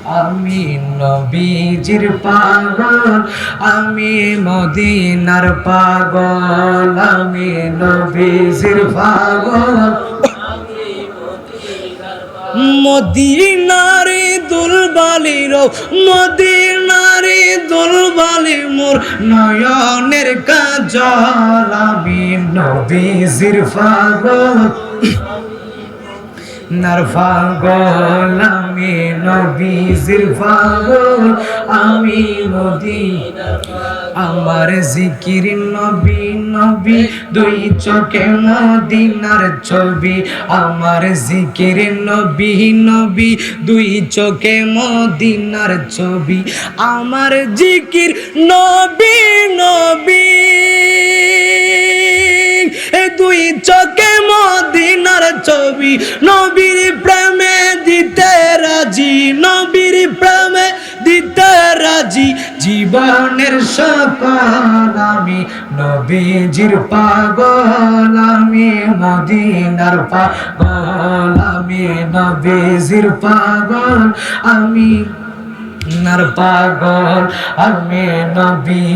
আমি নবীজির পাগল, আমি মদিনার পাগল, আমি নবীজির পাগল। মদিনারে দুলবালির, মদিনারে দুলবালি মোর নয়নের কাজল, আমি নবীজির পাগল নার পাগল, আমি নবীজির পাগল, আমি মদিনার পাগল। আমার জিকির নবী নবী, দুই চোখে মদিনার ছবি। আমার জিকির নবী নবী, দুই চোখে মদিনার ছবি। আমার জিকির নবী নবী, দুই চোখে মদিনার ছবি। নবীর প্রেমে দিতে রাজি, নবীর প্রেমে দিতে রাজি। জীবনের সকল আমি নবীজির পাগল, আমি মদিনার পাগল, আমি নবীজির পাগল, আমি নার পাগল, আমি নবী।